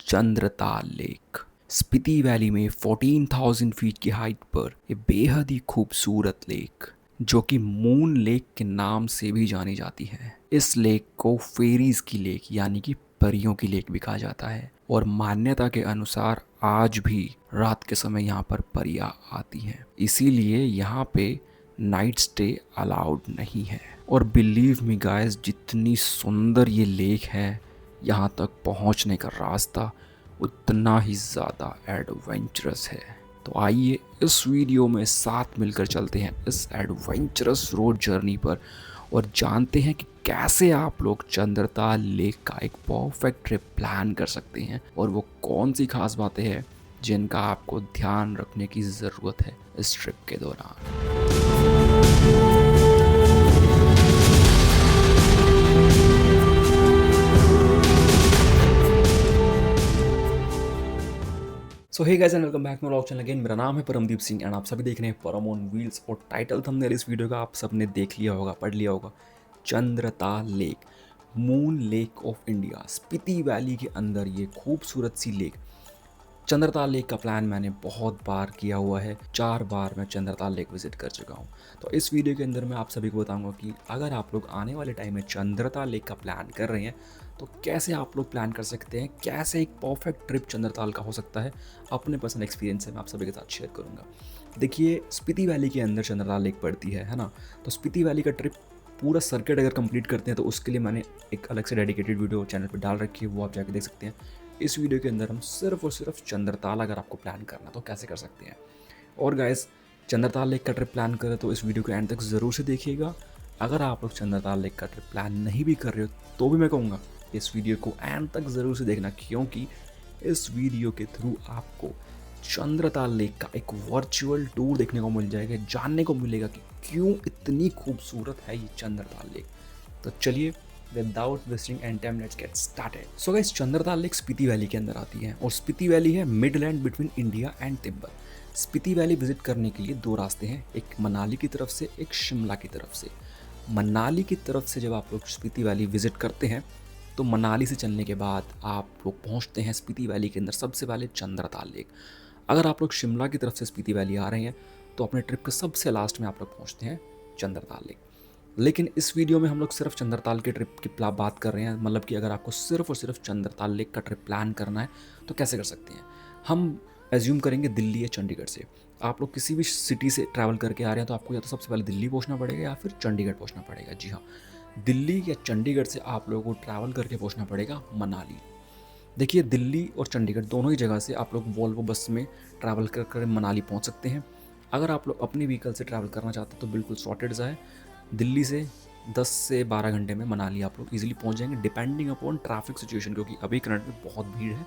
Chandratal lake Spiti valley में 14,000 feet की height पर ये बेहद ही खूबसूरत लेक जो कि मून लेक के नाम से भी जानी जाती है। इस लेक को फेरीज की लेक यानी कि परियों की लेक भी कहा जाता है और मान्यता के अनुसार आज भी रात के समय यहाँ पर परियां आती हैं। इसीलिए यहाँ पे नाइट स्टे अलाउड नहीं है। और बिलीव मी गाइस, जितनी सुंदर ये लेक है, यहाँ तक पहुँचने का रास्ता उतना ही ज़्यादा एडवेंचरस है। तो आइए इस वीडियो में साथ मिलकर चलते हैं इस एडवेंचरस रोड जर्नी पर और जानते हैं कि कैसे आप लोग चंद्रताल लेक का एक परफेक्ट ट्रिप प्लान कर सकते हैं और वो कौन सी खास बातें हैं जिनका आपको ध्यान रखने की ज़रूरत है इस ट्रिप के दौरान। So hey guys and welcome back to my vlog channel again. मेरा नाम है परमदीप सिंह एंड आप सभी देख रहे हैं परम ऑन व्हील्स। और टाइटल थंबनेल इस वीडियो का आप सबने देख लिया होगा, पढ़ लिया होगा। Chandratal lake, moon lake of India, Spiti valley के अंदर ये खूबसूरत सी लेक। चंद्रताल लेक का प्लान मैंने बहुत बार किया हुआ है, 4 बार मैं चंद्रताल लेक विजिट कर चुका हूँ। तो इस वीडियो के अंदर मैं आप सभी को बताऊंगा कि अगर आप लोग आने वाले टाइम में चंद्रताल लेक का प्लान कर रहे हैं तो कैसे आप लोग प्लान कर सकते हैं, कैसे एक परफेक्ट ट्रिप चंद्रताल का हो सकता है। अपने पर्सनल एक्सपीरियंस से मैं आप सभी के साथ शेयर करूँगा। देखिए, स्पीति वैली के अंदर चंद्रताल लेक पड़ती है ना। तो स्पीति वैली का ट्रिप पूरा सर्किट अगर कंप्लीट करते हैं तो उसके लिए मैंने एक अलग से डेडिकेटेड वीडियो चैनल पर डाल रखी है, वो आप जाके देख सकते हैं। इस वीडियो के अंदर हम सिर्फ और सिर्फ चंद्रताल अगर आपको प्लान करना तो कैसे कर सकते हैं। और गाइस, चंद्रताल लेक का ट्रिप प्लान करें तो इस वीडियो को एंड तक ज़रूर से देखिएगा। अगर आप लोग चंद्रताल लेक का ट्रिप प्लान नहीं भी कर रहे हो तो भी मैं कहूँगा इस वीडियो को एंड तक ज़रूर से देखना, क्योंकि इस वीडियो के थ्रू आपको चंद्रताल लेक का एक वर्चुअल टूर देखने को मिल जाएगा, जानने को मिलेगा कि क्यों इतनी खूबसूरत है ये चंद्रताल लेक। तो चलिए without wasting and time let's get started. So guys, Chandratal lake Spiti valley के अंदर आती है और स्पीति वैली है Midland between India and Tibet. Spiti valley visit करने के लिए 2 रास्ते हैं, एक मनाली की तरफ से, एक शिमला की तरफ से। मनाली की तरफ से जब आप लोग स्पीति वैली विजिट करते हैं तो मनाली से चलने के बाद आप लोग पहुंचते हैं स्पीति वैली के अंदर सबसे पहले चंद्रताल लेक। अगर आप लोग शिमला की तरफ से स्पीति वैली आ रहे हैं तो अपने ट्रिप के सबसे लास्ट में आप लोग पहुंचते हैं चंद्रताल लेक। लेकिन इस वीडियो में हम लोग सिर्फ चंद्रताल के ट्रिप की बात कर रहे हैं, मतलब कि अगर आपको सिर्फ और सिर्फ चंद्रताल लेक का ट्रिप प्लान करना है तो कैसे कर सकते हैं। हम एज्यूम करेंगे दिल्ली या चंडीगढ़ से। आप लोग किसी भी सिटी से ट्रैवल करके आ रहे हैं तो आपको या तो सबसे पहले दिल्ली पहुंचना पड़ेगा या फिर चंडीगढ़ पहुंचना पड़ेगा। जी हाँ, दिल्ली या चंडीगढ़ से आप लोगों को ट्रैवल करके पहुंचना पड़ेगा मनाली। देखिए, दिल्ली और चंडीगढ़ दोनों ही जगह से आप लोग वोल्वो बस में ट्रैवल कर मनाली पहुंच सकते हैं। अगर आप लोग अपनी व्हीकल से ट्रैवल करना चाहते हैं तो बिल्कुल सॉर्टेड है। दिल्ली से 10 से 12 घंटे में मनाली आप लोग इजीली पहुंच जाएंगे, डिपेंडिंग अपॉन ट्रैफिक सिचुएशन, क्योंकि अभी करंट में बहुत भीड़ है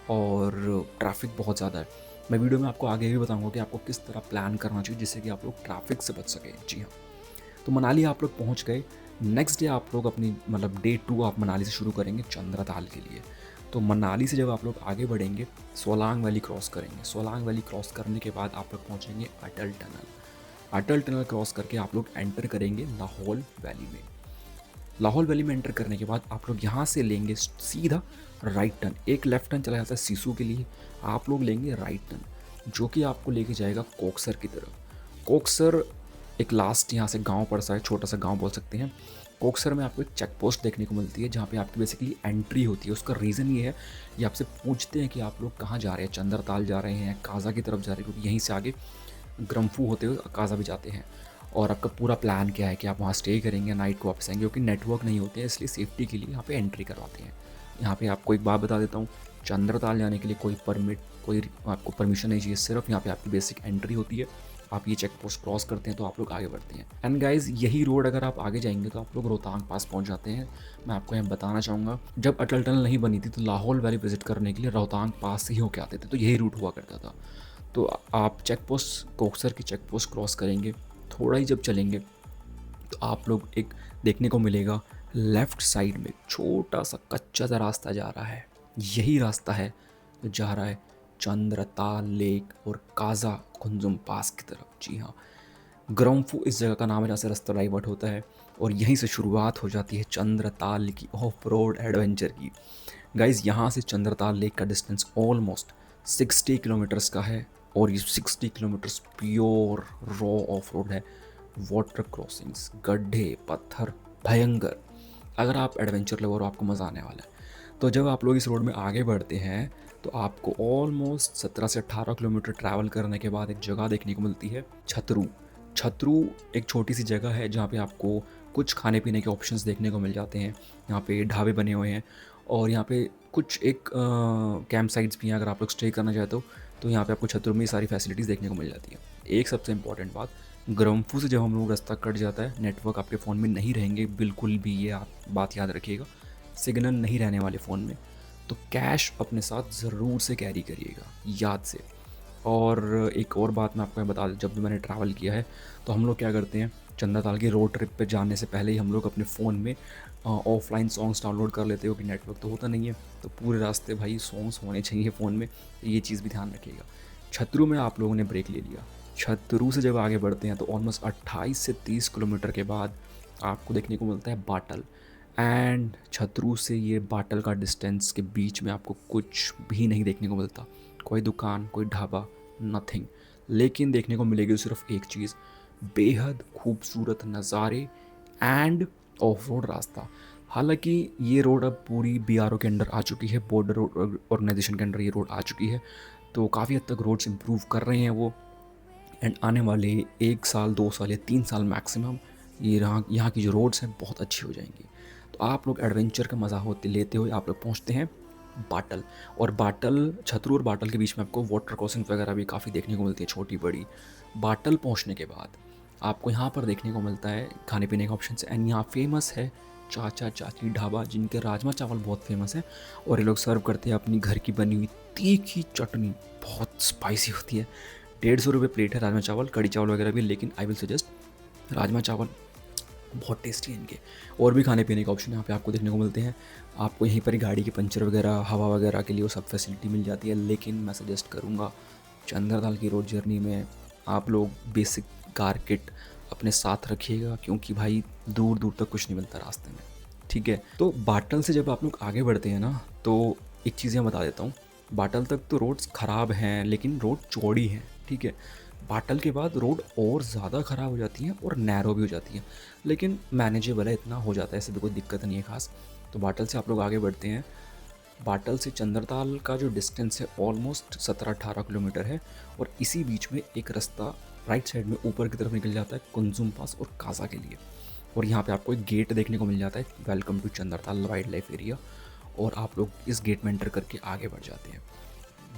और ट्रैफिक बहुत ज़्यादा है। मैं वीडियो में आपको आगे भी बताऊंगा कि आपको किस तरह प्लान करना चाहिए जिससे कि आप लोग ट्रैफिक से बच सकें। जी हाँ, तो मनाली आप लोग पहुंच गए। नेक्स्ट डे आप लोग अपनी मतलब डे 2 आप मनाली से शुरू करेंगे चंद्रताल के लिए। तो मनाली से जब आप लोग आगे बढ़ेंगे सोलांग वैली क्रॉस करेंगे। सोलांग वैली क्रॉस करने के बाद आप लोग पहुंचेंगे अटल टनल। अटल टनल क्रॉस करके आप लोग एंटर करेंगे लाहौल वैली में। लाहौल वैली में एंटर करने के बाद आप लोग यहाँ से लेंगे सीधा राइट टर्न। एक लेफ्ट टर्न चला जाता है सीसू के लिए, आप लोग लेंगे राइट टर्न जो कि आपको लेके जाएगा कोकसर की तरफ। कोकसर एक लास्ट यहाँ से गांव पड़ता है, छोटा सा गांव बोल सकते हैं। कोकसर में आपको एक चेक पोस्ट देखने को मिलती है जहाँ पे आपकी बेसिकली एंट्री होती है। उसका रीज़न ये है, ये आपसे पूछते हैं कि आप लोग कहाँ जा रहे हैं, चंद्रताल जा रहे हैं, काजा की तरफ जा रहे हैं, क्योंकि यहीं से आगे ग्रम्फू होते हुए काजा भी जाते हैं। और आपका पूरा प्लान क्या है कि आप वहाँ स्टे करेंगे, नाइट को वापस आएंगे, क्योंकि नेटवर्क नहीं होते हैं, इसलिए सेफ्टी के लिए यहाँ पे एंट्री करवाते हैं। यहाँ पे आपको एक बात बता देता हूँ, चंद्रताल जाने के लिए कोई परमिट, कोई आपको परमिशन नहीं चाहिए, सिर्फ यहाँ पे आपकी बेसिक एंट्री होती है। आप ये चेक पोस्ट क्रॉस करते हैं तो आप लोग आगे बढ़ते हैं। एंड गाइज, यही रोड अगर आप आगे जाएंगे तो आप लोग रोहतांग पास पहुंच जाते हैं। मैं आपको यहाँ बताना चाहूँगा, जब अटल टनल नहीं बनी थी तो लाहौल वैली विजिट करने के लिए रोहतांग पास से ही होके आते थे, तो यही रूट हुआ करता था। तो आप चेक पोस्ट, कोकसर की चेक पोस्ट क्रॉस करेंगे, थोड़ा ही जब चलेंगे तो आप लोग एक देखने को मिलेगा लेफ़्ट साइड में छोटा सा कच्चा सा रास्ता जा रहा है। यही रास्ता है जो जा रहा है चंद्रताल लेक और काजा कुंजुम पास की तरफ। जी हाँ, ग्रम्फू इस जगह का नाम है जहाँ से रास्ता डाइवर्ट होता है और यहीं से शुरुआत हो जाती है चंद्रताल की ऑफ रोड एडवेंचर की। गाइज़ यहाँ से चंद्रताल लेक का डिस्टेंस ऑलमोस्ट 60 किलोमीटर्स का है, और ये 60 kilometres pure raw of road है। वाटर क्रॉसिंग्स, गड्ढे, पत्थर, भयंकर। अगर आप एडवेंचर लवर हो, आपको मज़ा आने वाला है। तो जब आप लोग इस रोड में आगे बढ़ते हैं तो आपको ऑलमोस्ट 17 से 18 किलोमीटर ट्रैवल करने के बाद एक जगह देखने को मिलती है, छतरू। छतरू एक छोटी सी जगह है जहाँ पे आपको कुछ खाने पीने के ऑप्शंस देखने को मिल जाते हैं। यहाँ पे ढाबे बने हुए हैं, और यहाँ पे कुछ एक कैंप साइट्स भी हैं। अगर आप लोग स्टे करना चाहते हो तो यहाँ पे आपको छतरू में ये सारी फैसिलिटीज़ देखने को मिल जाती है। एक सबसे इंपॉर्टेंट बात, ग्रम्फू से जब हम लोग रास्ता कट जाता है, नेटवर्क आपके फ़ोन में नहीं रहेंगे बिल्कुल भी, ये आप बात याद रखिएगा। सिग्नल नहीं रहने वाले फ़ोन में, तो कैश अपने साथ ज़रूर से कैरी करिएगा, याद से। और एक और बात मैं आपको बता दूँ, जब भी मैंने ट्रैवल किया है तो हम लोग क्या करते हैं, चंद्रताल की रोड ट्रिप पे जाने से पहले ही हम लोग अपने फ़ोन में ऑफलाइन सॉन्ग्स डाउनलोड कर लेते हो कि नेटवर्क तो होता नहीं है, तो पूरे रास्ते भाई सॉन्ग्स होने चाहिए फ़ोन में, तो ये चीज़ भी ध्यान रखिएगा। छतरू में आप लोगों ने ब्रेक ले लिया। छतरू से जब आगे बढ़ते हैं तो ऑलमोस्ट 28 से 30 किलोमीटर के बाद आपको देखने को मिलता है बाटल। एंड छतरू से ये बाटल का डिस्टेंस के बीच में आपको कुछ भी नहीं देखने को मिलता, कोई दुकान, कोई ढाबा, नथिंग। लेकिन देखने को मिलेगी सिर्फ एक चीज़, बेहद खूबसूरत नज़ारे एंड ऑफ रोड रास्ता। हालांकि ये रोड अब पूरी बीआरओ के अंडर आ चुकी है, बॉर्डर रोड ऑर्गेनाइजेशन के अंडर ये रोड आ चुकी है, तो काफ़ी हद तक रोड्स इम्प्रूव कर रहे हैं वो। एंड आने वाले 1 साल, 2 साल या 3 साल मैक्सिमम ये यहाँ की जो रोड्स हैं बहुत अच्छी हो जाएंगी। तो आप लोग एडवेंचर का मज़ा होते लेते हुए आप लोग पहुँचते हैं बाटल। और बाटल, छतरू और बाटल के बीच में आपको वाटर क्रॉसिंग वगैरह भी काफ़ी देखने को मिलती है, छोटी बड़ी। बाटल पहुँचने के बाद आपको यहाँ पर देखने को मिलता है खाने पीने का ऑप्शन। एंड यहाँ फेमस है चाचा चाची ढाबा, जिनके राजमा चावल बहुत फेमस है, और ये लोग सर्व करते हैं अपनी घर की बनी हुई तीखी चटनी, बहुत स्पाइसी होती है। 150 रुपये प्लेट है राजमा चावल, कड़ी चावल वगैरह भी, लेकिन आई विल सजेस्ट राजमा चावल, बहुत टेस्टी है इनके। और भी खाने पीने के ऑप्शन यहाँ पे आपको देखने को मिलते हैं। आपको यहीं पर ही गाड़ी के पंचर वगैरह, हवा वगैरह के लिए वो सब फैसिलिटी मिल जाती है। लेकिन मैं सजेस्ट करूँगा चंद्रताल की रोड जर्नी में आप लोग बेसिक कार किट अपने साथ रखिएगा, क्योंकि भाई दूर दूर तक कुछ नहीं मिलता रास्ते में, ठीक है। तो बाटल से जब आप लोग आगे बढ़ते हैं ना, तो एक चीज़ मैं बता देता हूँ, बाटल तक तो रोड्स ख़राब हैं लेकिन रोड चौड़ी है, ठीक है। बाटल के बाद रोड और ज़्यादा ख़राब हो जाती हैं और नैरो भी हो जाती हैं, लेकिन मैनेजेबल है, इतना हो जाता है, ऐसे भी कोई दिक्कत नहीं है खास। तो बाटल से आप लोग आगे बढ़ते हैं। बाटल से चंद्रताल का जो डिस्टेंस है ऑलमोस्ट 17-18 किलोमीटर है, और इसी बीच में एक रास्ता राइट साइड में ऊपर की तरफ निकल जाता है कुंजुम पास और काजा के लिए। और यहाँ पे आपको एक गेट देखने को मिल जाता है, welcome to Chandratal wildlife area, और आप लोग इस गेट में एंटर करके आगे बढ़ जाते हैं।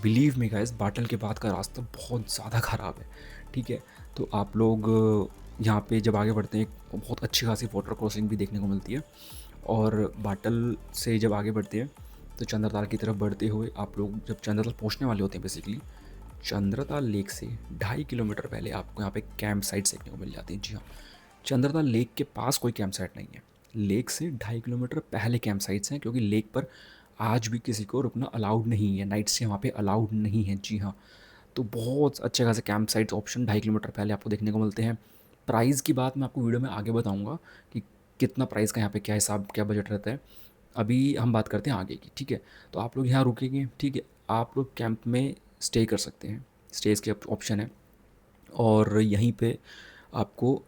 बिलीव मी गाइस, बाटल के बाद का रास्ता बहुत ज़्यादा ख़राब है, ठीक है। तो आप लोग यहाँ पे जब आगे बढ़ते हैं, बहुत अच्छी खासी वाटर क्रॉसिंग भी देखने को मिलती है। और बाटल से जब आगे बढ़ते हैं तो चंद्रताल की तरफ बढ़ते हुए आप लोग जब चंद्रताल पहुँचने वाले होते हैं, बेसिकली चंद्रताल लेक से 2.5 किलोमीटर पहले आपको यहाँ पे कैंप साइट्स देखने को मिल जाती हैं। जी हाँ, चंद्रताल लेक के पास कोई कैंप साइट नहीं है, लेक से 2.5 किलोमीटर पहले कैंप साइट्स हैं, क्योंकि लेक पर आज भी किसी को रुकना अलाउड नहीं है, नाइट से वहाँ पे अलाउड नहीं है। जी हाँ, तो बहुत अच्छे खासे कैंप साइट्स ऑप्शन 2.5 किलोमीटर पहले आपको देखने को मिलते हैं। प्राइस की बात मैं आपको वीडियो में आगे बताऊँगा कि कितना प्राइस का यहाँ पे क्या हिसाब, क्या बजट रहता है। अभी हम बात करते हैं आगे की, ठीक है। तो आप लोग यहाँ रुकेंगे, ठीक है, आप लोग कैंप में स्टे कर सकते हैं, स्टेज के ऑप्शन है। और यहीं पे आपको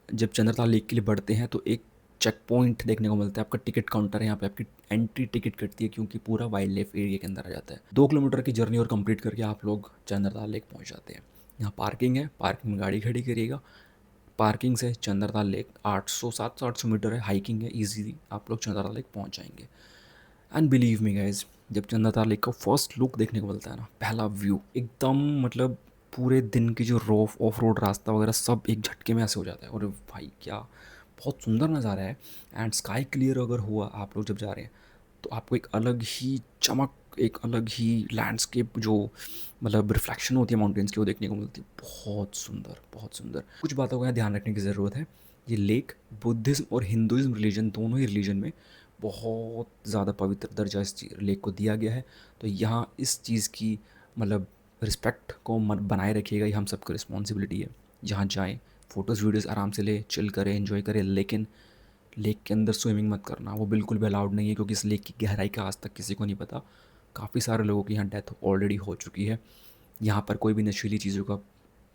जब चंद्रताल लेक के लिए बढ़ते हैं तो एक चेक पॉइंट देखने को मिलता है, आपका टिकट काउंटर है, यहाँ पे आपकी एंट्री टिकट कटती है, क्योंकि पूरा वाइल्ड लाइफ एरिया के अंदर आ जाता है। 2 किलोमीटर की जर्नी और कंप्लीट करके आप लोग चंद्रताल लेक पहुँच जाते हैं। यहाँ पार्किंग है, पार्किंग में गाड़ी खड़ी करिएगा। पार्किंग से चंद्रताल लेक 800, 700-800 मीटर है, हाइकिंग है, ईजीली आप लोग चंद्रताल लेक पहुँच जाएंगे। एंड बिलीव मी गाइज, जब चंद्रताल लेक का फर्स्ट लुक देखने को मिलता है ना, पहला व्यू एकदम मतलब पूरे दिन की जो रोफ ऑफ रोड रास्ता वगैरह सब एक झटके में ऐसे हो जाता है, और भाई क्या बहुत सुंदर नज़ारा है। एंड स्काई क्लियर अगर हुआ आप लोग जब जा रहे हैं तो आपको एक अलग ही चमक, एक अलग ही लैंडस्केप, जो मतलब रिफ्लेक्शन होती है माउंटेन्स की, वो देखने को मिलती है। बहुत सुंदर, बहुत सुंदर। कुछ बातों का यहाँ ध्यान रखने की ज़रूरत है। ये लेक बुद्धिज़्म और हिंदुज़्म रिलीजन, दोनों ही रिलीजन में बहुत ज़्यादा पवित्र दर्जा इस लेक को दिया गया है। तो यहाँ इस चीज़ की मतलब रिस्पेक्ट को बनाए रखिएगा, ये हम सबकी रिस्पॉन्सिबिलिटी है। जहाँ जाएँ, फ़ोटोज़ वीडियोज़ आराम से ले, चिल करें, एंजॉय करें, लेकिन लेक के अंदर स्विमिंग मत करना, वो बिल्कुल भी अलाउड नहीं है, क्योंकि इस लेक की गहराई का आज तक किसी को नहीं पता। काफ़ी सारे लोगों की यहाँ डेथ ऑलरेडी हो चुकी है। यहाँ पर कोई भी नशीली चीज़ों का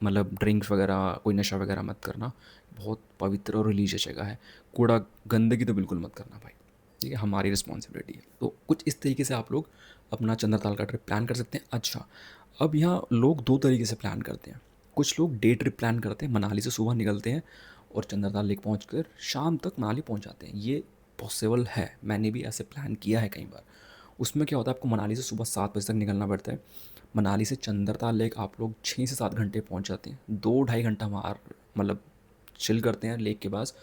मतलब ड्रिंक्स वगैरह, कोई नशा वगैरह मत करना। बहुत पवित्र और रिलीजियस जगह है। कूड़ा गंदगी तो बिल्कुल मत करना भाई, ठीक है, हमारी रिस्पॉन्सिबिलिटी है। तो कुछ इस तरीके से आप लोग अपना चंद्रताल का ट्रिप प्लान कर सकते हैं। अच्छा, अब यहाँ लोग दो तरीके से प्लान करते हैं। कुछ लोग डे ट्रिप प्लान करते हैं, मनाली से सुबह निकलते हैं और चंद्रताल लेक पहुँच कर शाम तक मनाली पहुँच जाते हैं। ये पॉसिबल है, मैंने भी ऐसे प्लान किया है कई बार। उसमें क्या होता है, आपको मनाली से सुबह 7 बजे तक निकलना पड़ता है। मनाली से चंद्रताल लेक आप लोग 6 से 7 घंटे पहुंच जाते हैं। 2 ढाई घंटा वहाँ मतलब चिल करते हैं लेक के पास,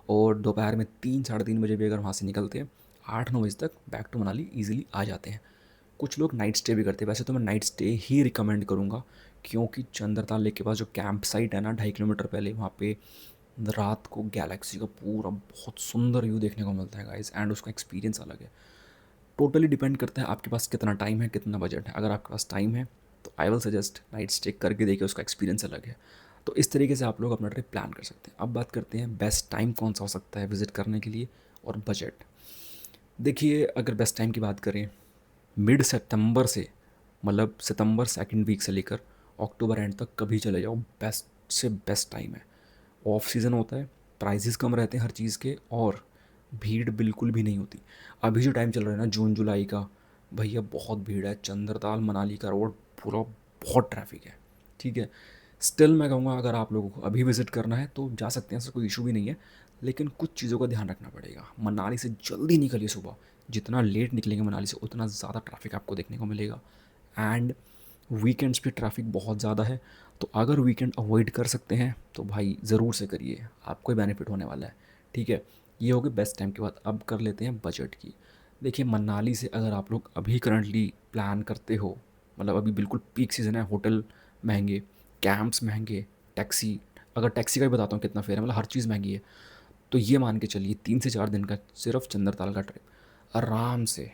और दोपहर में 3 साढ़े 3 बजे भी अगर वहाँ से निकलते हैं, 8 9 बजे तक बैक टू मनाली ईजिली आ जाते हैं। कुछ लोग नाइट स्टे भी करते हैं। वैसे तो मैं नाइट स्टे ही रिकमेंड करूँगा, क्योंकि चंद्रताल लेक के पास जो कैंप साइट है ना, 2.5 किलोमीटर पहले, वहाँ पे रात को गैलेक्सी का पूरा बहुत सुंदर व्यू देखने को मिलता है गाइस, एंड उसका एक्सपीरियंस अलग है। टोटली डिपेंड करता है आपके पास कितना टाइम है, कितना बजट है। अगर आपके पास टाइम है तो I will suggest night stay करके देखिए, उसका एक्सपीरियंस अलग है। तो इस तरीके से आप लोग अपना ट्रिप प्लान कर सकते हैं। अब बात करते हैं बेस्ट टाइम कौन सा हो सकता है विज़िट करने के लिए, और बजट। देखिए, अगर बेस्ट टाइम की बात करें, मिड सितंबर से मतलब सितंबर सेकंड वीक से लेकर अक्टूबर एंड तक कभी चले जाओ, बेस्ट से बेस्ट टाइम है। ऑफ सीज़न होता है, प्राइजेस कम रहते हैं हर चीज़ के, और भीड़ बिल्कुल भी नहीं होती। अभी जो टाइम चल रहा है ना, जून जुलाई का, भैया बहुत भीड़ है। चंद्रताल मनाली का रोड पूरा बहुत ट्रैफिक है, ठीक है। स्टिल मैं कहूँगा अगर आप लोगों को अभी विज़िट करना है तो जा सकते हैं, ऐसा कोई इशू भी नहीं है। लेकिन कुछ चीज़ों का ध्यान रखना पड़ेगा। मनाली से जल्दी निकलिए सुबह। जितना लेट निकलेंगे मनाली से, उतना ज़्यादा ट्रैफिक आपको देखने को मिलेगा। एंड वीकेंड्स पे ट्रैफिक बहुत ज़्यादा है। तो अगर वीकेंड अवॉइड कर सकते हैं तो भाई ज़रूर से करिए, आपको ही बेनिफिट होने वाला है, ठीक है। ये हो गई बेस्ट टाइम की बात। अब कर लेते हैं बजट की। देखिए, मनाली से अगर आप लोग अभी करंटली प्लान करते हो, मतलब अभी बिल्कुल पीक सीज़न है, होटल महंगे, कैंप्स महंगे, टैक्सी, अगर टैक्सी का भी बताता हूँ कितना फेयर है, मतलब हर चीज़ महंगी है। तो ये मान के चलिए 3 से 4 दिन का सिर्फ चंद्रताल का ट्रिप आराम से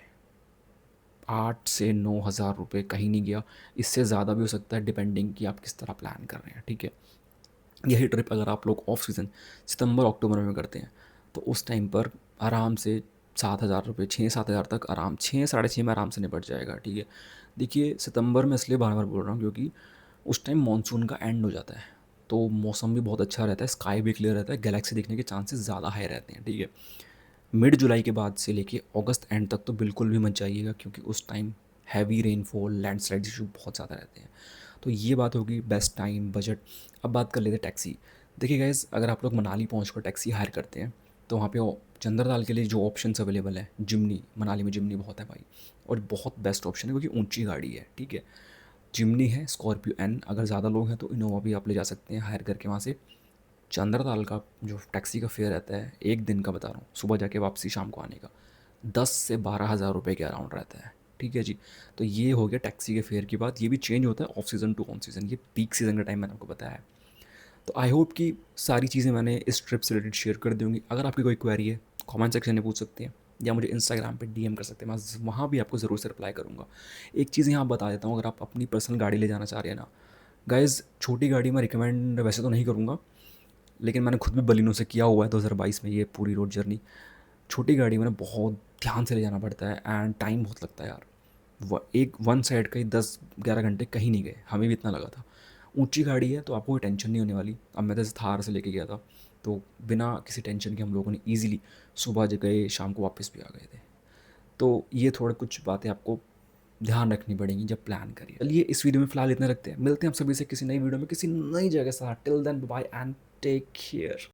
8 से 9 हज़ार रुपये कहीं नहीं गया। इससे ज़्यादा भी हो सकता है, डिपेंडिंग कि आप किस तरह प्लान कर रहे हैं, ठीक है। यही ट्रिप अगर आप लोग ऑफ सीज़न सितंबर अक्टूबर में करते हैं तो उस टाइम पर आराम से 7 हज़ार रुपये, 6 7 हज़ार तक आराम, 6 साढ़े 6 में आराम से निपट जाएगा, ठीक है। देखिए, सितंबर में इसलिए बार बार बोल रहा हूँ क्योंकि उस टाइम मानसून का एंड हो जाता है, तो मौसम भी बहुत अच्छा रहता है, स्काई भी क्लियर रहता है, गैलेक्सी देखने के चांसेस ज़्यादा हाई रहते हैं, ठीक है। मिड जुलाई के बाद से लेके अगस्त एंड तक तो बिल्कुल भी मत जाइएगा, क्योंकि उस time heavy rainfall, landslide issue बहुत ज़्यादा रहते हैं। तो ये बात होगी बेस्ट टाइम, बजट। अब बात कर लेते हैं टैक्सी। देखिए गाइज़, अगर आप लोग मनाली पहुँच कर टैक्सी हायर करते हैं तो वहाँ पे चंद्रताल के लिए जो ऑप्शंस अवेलेबल है, जिमनी, मनाली में जिमनी बहुत है भाई, और बहुत बेस्ट ऑप्शन है क्योंकि ऊंची गाड़ी है, ठीक है। जिमनी है, स्कॉर्पियो एन, अगर ज़्यादा लोग हैं तो इनोवा भी आप ले जा सकते हैं हायर करके वहाँ से। चंद्रताल का जो टैक्सी का फेयर रहता है, एक दिन का बता रहा हूँ, सुबह जाके वापसी शाम को आने का, 10 से 12 हज़ार रुपये के अराउंड रहता है, ठीक है जी। तो ये हो गया टैक्सी के फेयर की बात। ये भी चेंज होता है of season two on season, ये पीक सीज़न का टाइम मैंने आपको बताया है। तो आई होप कि सारी चीज़ें मैंने इस ट्रिप से रिलेटेड शेयर कर दी होंगी। अगर आपकी कोई क्वेरी है, कमेंट सेक्शन में पूछ सकते हैं, या मुझे इंस्टाग्राम पे डीएम कर सकते हैं, मैं वहाँ भी आपको ज़रूर से रिप्लाई करूँगा। एक चीज़ यहाँ बता देता हूँ, अगर आप अपनी पर्सनल गाड़ी ले जाना चाह रहे हैं ना गाइज़, छोटी गाड़ी मैं रिकमेंड वैसे तो नहीं करूँगा, लेकिन मैंने खुद भी बलिनो से किया हुआ है 2022 में ये पूरी रोड जर्नी। छोटी गाड़ी में ना बहुत ध्यान से ले जाना पड़ता है, एंड टाइम बहुत लगता है यार। एक वन साइड का ही 10 11 घंटे कहीं नहीं गए, हमें भी इतना लगा था। ऊंची गाड़ी है तो आपको कोई टेंशन नहीं होने वाली। अब मैं जैसे थार से लेके गया था, तो बिना किसी टेंशन के हम लोगों ने ईजिली सुबह जो गए शाम को वापस भी आ गए थे। तो ये थोड़े कुछ बातें आपको ध्यान रखनी पड़ेंगी जब प्लान करिए। चलिए, इस वीडियो में फ़िलहाल इतने रखते हैं, मिलते हैं आप सभी से किसी नई वीडियो में किसी नई जगह से। Till then bye and take care.